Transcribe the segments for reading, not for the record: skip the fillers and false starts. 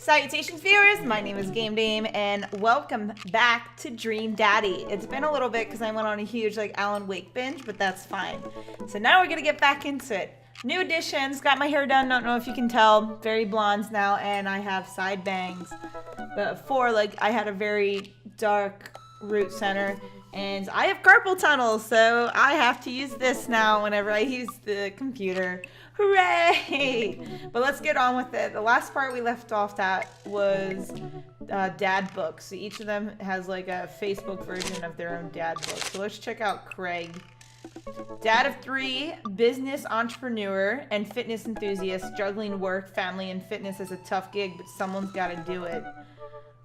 Salutations viewers, my name is Game Dame and welcome back to Dream Daddy. It's been a little bit because I went on a huge Alan Wake binge, but that's fine. So now we're gonna get back into it. New additions, got my hair done, don't know if you can tell, very blondes now, and I have side bangs. Before, I had a very dark root center, and I have carpal tunnel, so I have to use this now whenever I use the computer. Hooray! But let's get on with it. The last part we left off at was DADBOOK. So each of them has a Facebook version of their own DADBOOK. So let's check out Craig. Dad of 3, business entrepreneur and fitness enthusiast, juggling work, family, and fitness is a tough gig, but someone's got to do it.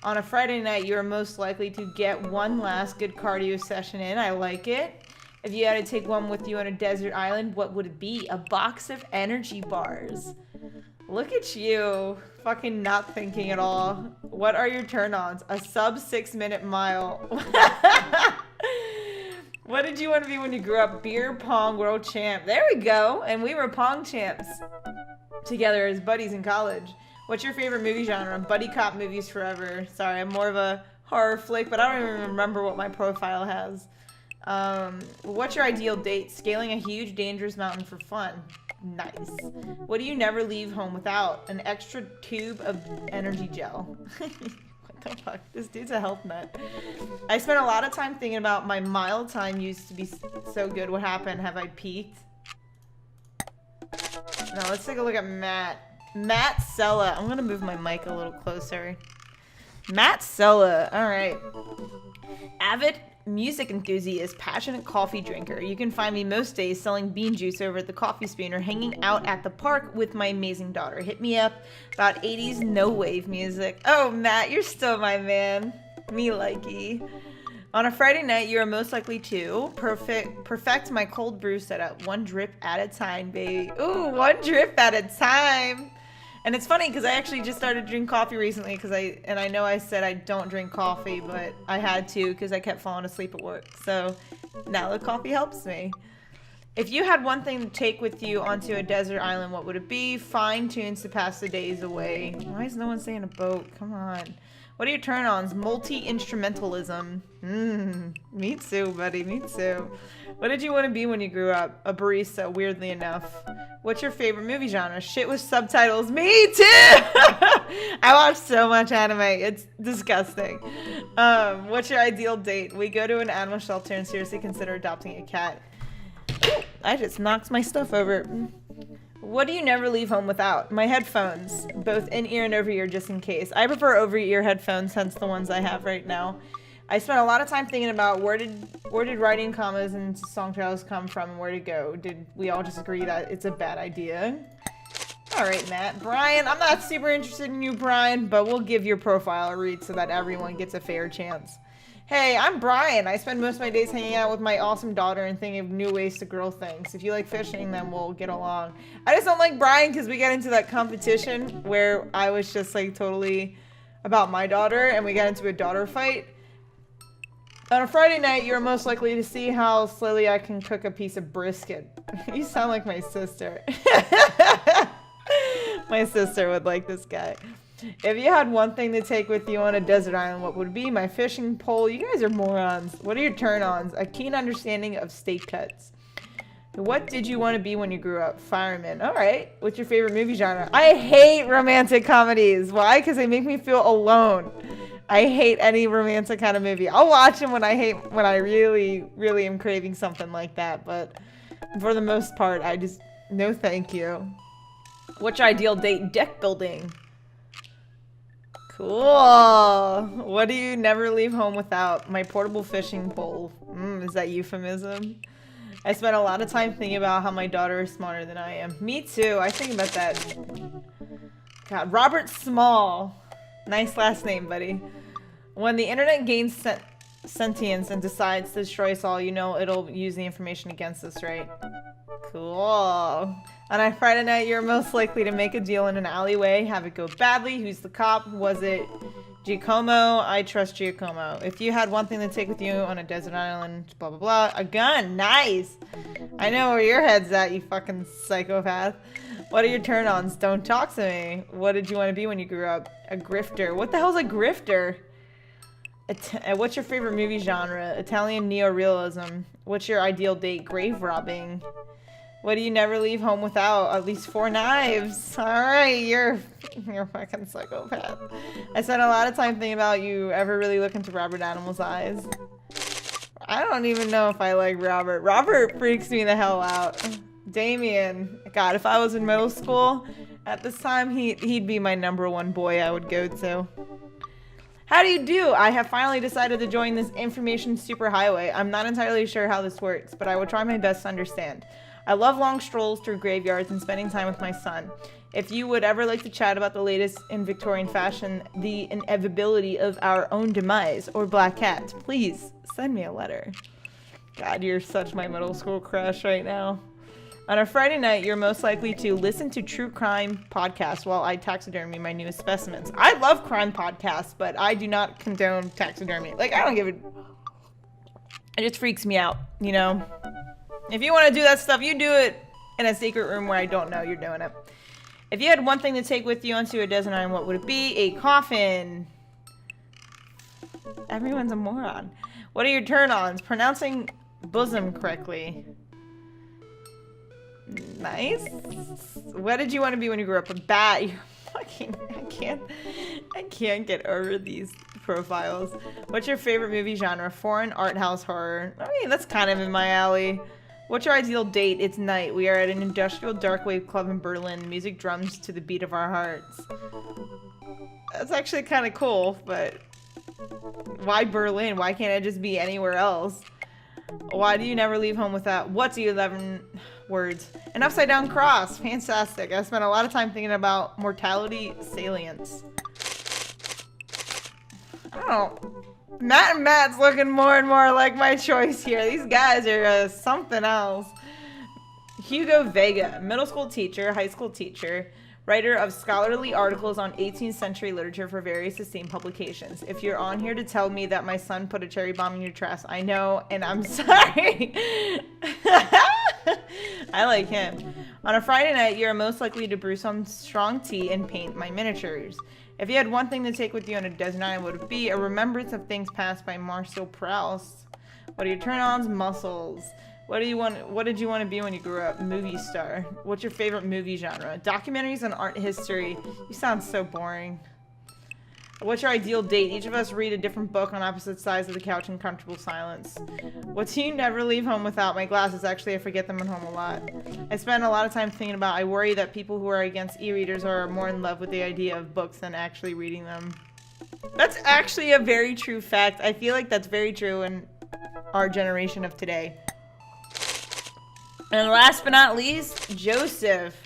On a Friday night, you are most likely to get one last good cardio session in. I like it. If you had to take one with you on a desert island, what would it be? A box of energy bars. Look at you. Fucking not thinking at all. What are your turn-ons? A sub 6-minute mile. What did you want to be when you grew up? Beer pong world champ. There we go. And we were pong champs together as buddies in college. What's your favorite movie genre? Buddy cop movies forever. Sorry, I'm more of a horror flick, but I don't even remember what my profile has. What's your ideal date? Scaling a huge dangerous mountain for fun. Nice. What do you never leave home without? An extra tube of energy gel. What the fuck? This dude's a health nut. I spent a lot of time thinking about my mile time used to be so good. What happened? Have I peaked? Now let's take a look at Matt. Matt Sella. I'm gonna move my mic a little closer. Matt Sella. Alright. Avid music enthusiast, passionate coffee drinker. You can find me most days selling bean juice over at the Coffee Spoon or hanging out at the park with my amazing daughter. Hit me up about 80s no wave music. Oh, Matt, you're still my man. Me likey. On a Friday night, you are most likely to perfect my cold brew setup. One drip at a time, baby. Ooh, one drip at a time. And it's funny because I actually just started drinking coffee recently and I know I said I don't drink coffee, but I had to because I kept falling asleep at work. So now the coffee helps me. If you had one thing to take with you onto a desert island, what would it be? Fine tunes to pass the days away. Why is no one saying a boat? Come on. What are your turn-ons? Multi-instrumentalism. Me too, buddy. Me too. What did you want to be when you grew up? A barista, weirdly enough. What's your favorite movie genre? Shit with subtitles. Me too! I watch so much anime. It's disgusting. What's your ideal date? We go to an animal shelter and seriously consider adopting a cat. Ooh, I just knocked my stuff over. What do you never leave home without? My headphones, both in-ear and over-ear just in case. I prefer over-ear headphones, hence the ones I have right now. I spent a lot of time thinking about where did writing commas and song titles come from and where to go. Did we all just agree that it's a bad idea? Alright, Matt. Brian, I'm not super interested in you, Brian, but we'll give your profile a read so that everyone gets a fair chance. Hey, I'm Brian. I spend most of my days hanging out with my awesome daughter and thinking of new ways to grow things. If you like fishing, then we'll get along. I just don't like Brian because we got into that competition where I was just totally about my daughter and we got into a daughter fight. On a Friday night, you're most likely to see how slowly I can cook a piece of brisket. You sound like my sister. My sister would like this guy. If you had one thing to take with you on a desert island, what would it be? My fishing pole. You guys are morons. What are your turn-ons? A keen understanding of steak cuts. What did you want to be when you grew up? Fireman. Alright. What's your favorite movie genre? I hate romantic comedies. Why? Because they make me feel alone. I hate any romantic kind of movie. I'll watch them when I really, really am craving something like that. But for the most part, no thank you. What's your ideal date? Deck building. Cool. What do you never leave home without? My portable fishing pole. Is that euphemism? I spent a lot of time thinking about how my daughter is smarter than I am. Me too. I think about that. God, Robert Small. Nice last name, buddy. When the internet gains sentience and decides to destroy us all, you know it'll use the information against us, right? Cool. On a Friday night, you're most likely to make a deal in an alleyway, have it go badly. Who's the cop? Was it Giacomo? I trust Giacomo. If you had one thing to take with you on a desert island, blah, blah, blah. A gun. Nice. I know where your head's at, you fucking psychopath. What are your turn-ons? Don't talk to me. What did you want to be when you grew up? A grifter. What the hell's a grifter? What's your favorite movie genre? Italian neorealism. What's your ideal date? Grave robbing. What do you never leave home without? At least 4 knives. Alright, you're a fucking psychopath. I spent a lot of time thinking about you ever really look into Robert Animal's eyes. I don't even know if I like Robert. Robert freaks me the hell out. Damien. God, if I was in middle school at this time, he'd be my #1 boy I would go to. How do you do? I have finally decided to join this information superhighway. I'm not entirely sure how this works, but I will try my best to understand. I love long strolls through graveyards and spending time with my son. If you would ever like to chat about the latest in Victorian fashion, the inevitability of our own demise, or black cats, please send me a letter. God, you're such my middle school crush right now. On a Friday night, you're most likely to listen to true crime podcasts while I taxidermy my newest specimens. I love crime podcasts, but I do not condone taxidermy. Like, I don't give a... It just freaks me out, you know? If you want to do that stuff, you do it in a secret room where I don't know you're doing it. If you had one thing to take with you onto a desert island, what would it be? A coffin. Everyone's a moron. What are your turn-ons? Pronouncing bosom correctly. Nice. What did you want to be when you grew up? A bat. You're fucking... I can't get over these profiles. What's your favorite movie genre? Foreign, art house, horror. I mean, that's kind of in my alley. What's your ideal date? It's night. We are at an industrial dark wave club in Berlin. Music drums to the beat of our hearts. That's actually kind of cool, but why Berlin? Why can't it just be anywhere else? Why do you never leave home without... What's the 11 words? An upside down cross. Fantastic. I spent a lot of time thinking about mortality salience. I don't know. Matt's looking more and more like my choice here. These guys are something else. Hugo Vega, middle school teacher, high school teacher, writer of scholarly articles on 18th century literature for various esteemed publications. If you're on here to tell me that my son put a cherry bomb in your trash, I know, and I'm sorry. I like him. On a Friday night, you're most likely to brew some strong tea and paint my miniatures. If you had one thing to take with you on a desert island, would it be a remembrance of things passed by Marcel Proust? What are your turn-ons? Muscles. What did you want to be when you grew up? Movie star. What's your favorite movie genre? Documentaries and art history. You sound so boring. What's your ideal date? Each of us read a different book on opposite sides of the couch in comfortable silence. What do you never leave home without? My glasses. Actually, I forget them at home a lot. I spend a lot of time thinking about... I worry that people who are against e-readers are more in love with the idea of books than actually reading them. That's actually a very true fact. I feel like that's very true in our generation of today. And last but not least, Joseph.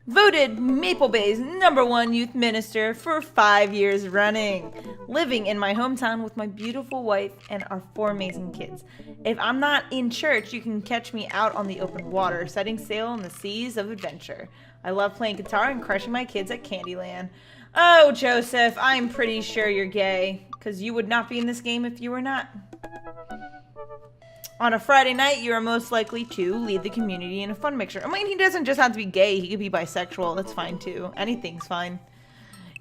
Voted Maple Bay's #1 youth minister for 5 years running. Living in my hometown with my beautiful wife and our 4 amazing kids. If I'm not in church, you can catch me out on the open water, setting sail on the seas of adventure. I love playing guitar and crushing my kids at Candyland. Oh, Joseph, I'm pretty sure you're gay, because you would not be in this game if you were not. On a Friday night, you are most likely to lead the community in a fun mixture. I mean, he doesn't just have to be gay. He could be bisexual. That's fine, too. Anything's fine.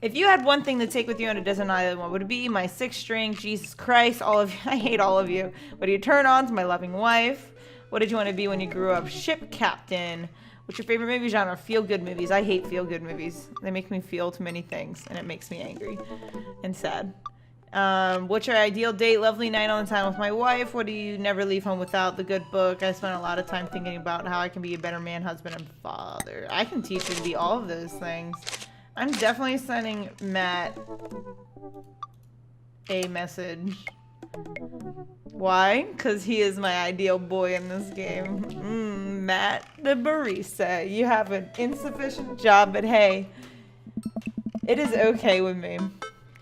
If you had one thing to take with you on a desert island, what would it be? My 6th string. Jesus Christ. All of you. I hate all of you. What are your turn-ons? My loving wife. What did you want to be when you grew up? Ship captain. What's your favorite movie genre? Feel-good movies. I hate feel-good movies. They make me feel too many things, and it makes me angry and sad. What's your ideal date? Lovely night on the town with my wife. What do you never leave home without? The good book. I spent a lot of time thinking about how I can be a better man, husband, and father. I can teach you to be all of those things. I'm definitely sending Matt a message. Why? Because he is my ideal boy in this game. Matt the barista. You have an insufficient job, but hey, it is okay with me.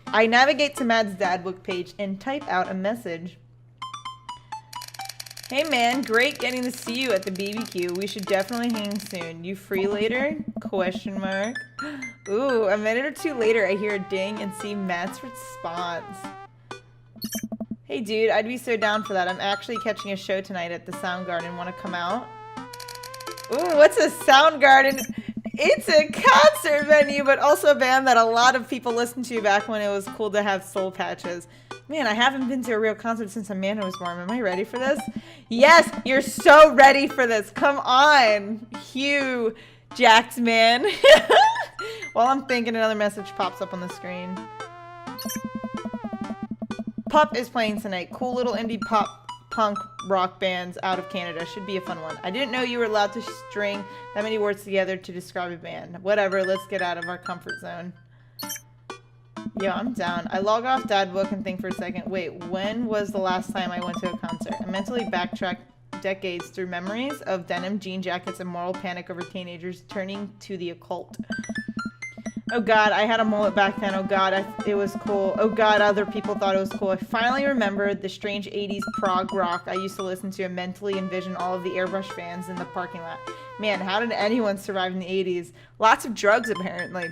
I navigate to Matt's DADBOOK page and type out a message. Hey man, great getting to see you at the BBQ. We should definitely hang soon. You free later? Question mark. Ooh, a minute or 2 later, I hear a ding and see Matt's response. Hey dude, I'd be so down for that. I'm actually catching a show tonight at the Soundgarden. Want to come out? Ooh, what's a Soundgarden? It's a concert venue, but also a band that a lot of people listened to back when it was cool to have soul patches. Man, I haven't been to a real concert since Amanda was born. Am I ready for this? Yes, you're so ready for this. Come on, Hugh Jack's man. While I'm thinking, another message pops up on the screen. Pup is playing tonight. Cool little indie pop punk rock bands out of Canada. Should be a fun one. I didn't know you were allowed to string that many words together to describe a band. Whatever, let's get out of our comfort zone. Yo, I'm down. I log off DADBOOK and think for a second, wait, when was the last time I went to a concert? I mentally backtrack decades through memories of denim jean jackets and moral panic over teenagers turning to the occult. Oh god, I had a mullet back then. Oh god, it was cool. Oh god, other people thought it was cool. I finally remembered the strange 80s prog rock I used to listen to and mentally envision all of the airbrush fans in the parking lot. Man, how did anyone survive in the 80s? Lots of drugs, apparently.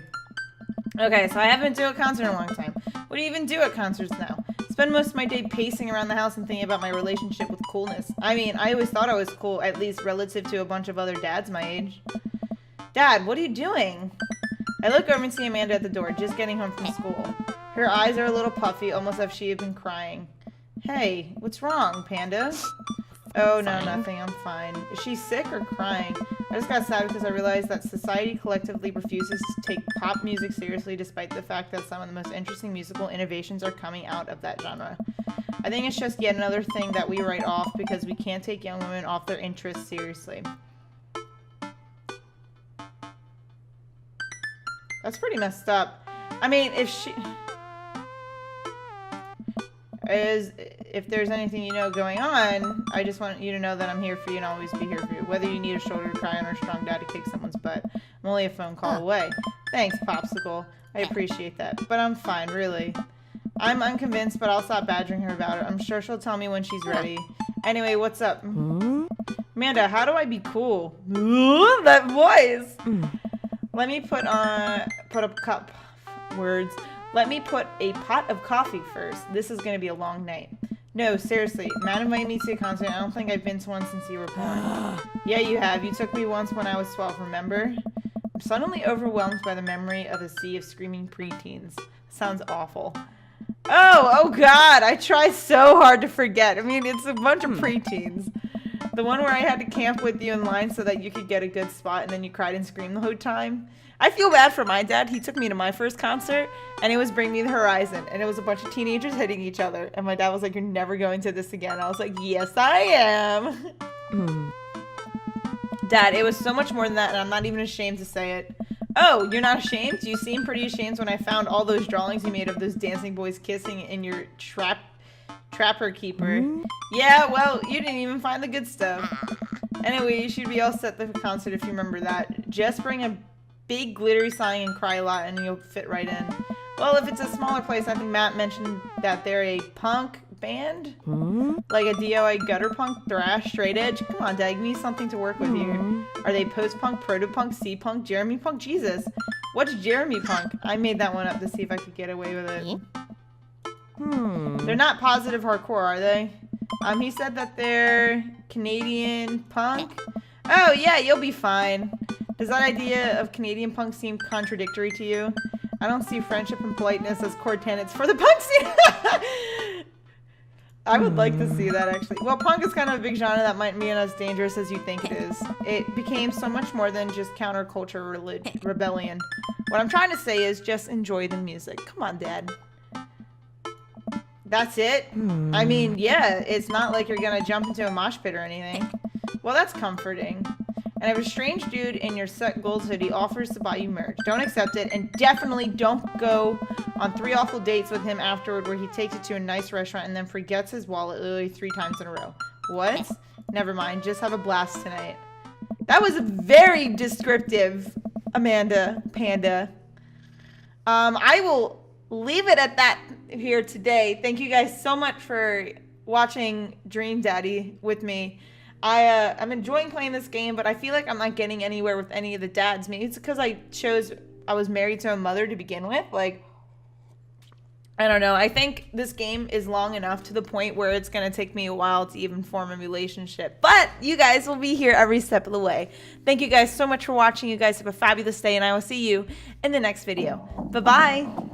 Okay, so I haven't been to a concert in a long time. What do you even do at concerts now? Spend most of my day pacing around the house and thinking about my relationship with coolness. I mean, I always thought I was cool, at least relative to a bunch of other dads my age. Dad, what are you doing? I look over and see Amanda at the door, just getting home from school. Her eyes are a little puffy, almost as if she had been crying. Hey, what's wrong, Panda? Oh, no, nothing. I'm fine. Is she sick or crying? I just got sad because I realized that society collectively refuses to take pop music seriously despite the fact that some of the most interesting musical innovations are coming out of that genre. I think it's just yet another thing that we write off because we can't take young women off their interests seriously. That's pretty messed up. I mean, if there's anything you know going on, I just want you to know that I'm here for you and I'll always be here for you. Whether you need a shoulder to cry on or a strong dad to kick someone's butt, I'm only a phone call away. Thanks, Popsicle. I appreciate that. But I'm fine, really. I'm unconvinced, but I'll stop badgering her about it. I'm sure she'll tell me when she's ready. Anyway, what's up? Amanda, how do I be cool? That voice! Let me put up cup words. Let me put a pot of coffee first. This is going to be a long night. No, seriously. Matt invited me to a concert. I don't think I've been to one since you were born. Yeah, you have. You took me once when I was 12, remember? I'm suddenly overwhelmed by the memory of a sea of screaming preteens. Sounds awful. Oh God. I try so hard to forget. I mean, it's a bunch of preteens. The one where I had to camp with you in line so that you could get a good spot and then you cried and screamed the whole time. I feel bad for my dad. He took me to my first concert and it was Bring Me the Horizon and it was a bunch of teenagers hitting each other and my dad was like, you're never going to this again. I was like, yes, I am. Dad, it was so much more than that and I'm not even ashamed to say it. Oh, you're not ashamed? You seemed pretty ashamed when I found all those drawings you made of those dancing boys kissing in your Trapper Keeper. Yeah, well, you didn't even find the good stuff. Anyway, you should be all set for the concert if you remember that. Just bring a big glittery sign and cry a lot and you'll fit right in. Well, if it's a smaller place, I think Matt mentioned that they're a punk band. Like a DIY gutter punk, thrash, straight edge. Come on, Dad, give me something to work with here. Are they post-punk, proto-punk, C-punk, Jeremy punk? Jesus. What's Jeremy punk? I made that one up to see if I could get away with it. They're not positive hardcore, are they? He said that they're Canadian punk. Oh, yeah, you'll be fine. Does that idea of Canadian punk seem contradictory to you? I don't see friendship and politeness as core tenets for the punk scene. I would like to see that, actually. Well, punk is kind of a big genre that might be as dangerous as you think it is. It became so much more than just counterculture rebellion. What I'm trying to say is just enjoy the music. Come on, Dad. That's it? I mean, yeah, it's not like you're gonna jump into a mosh pit or anything. Well, that's comforting. And if a strange dude in your set gold hoodie offers to buy you merch, don't accept it, and definitely don't go on 3 awful dates with him afterward where he takes you to a nice restaurant and then forgets his wallet literally 3 times in a row. What? Never mind, just have a blast tonight. That was very descriptive, Amanda Panda. I will leave it at that here today. Thank you guys so much for watching Dream Daddy with me. I'm enjoying playing this game, but I feel like I'm not getting anywhere with any of the dads. Maybe it's because I was married to a mother to begin with. Like, I don't know. I think this game is long enough to the point where it's going to take me a while to even form a relationship. But you guys will be here every step of the way. Thank you guys so much for watching. You guys have a fabulous day, and I will see you in the next video. Bye-bye.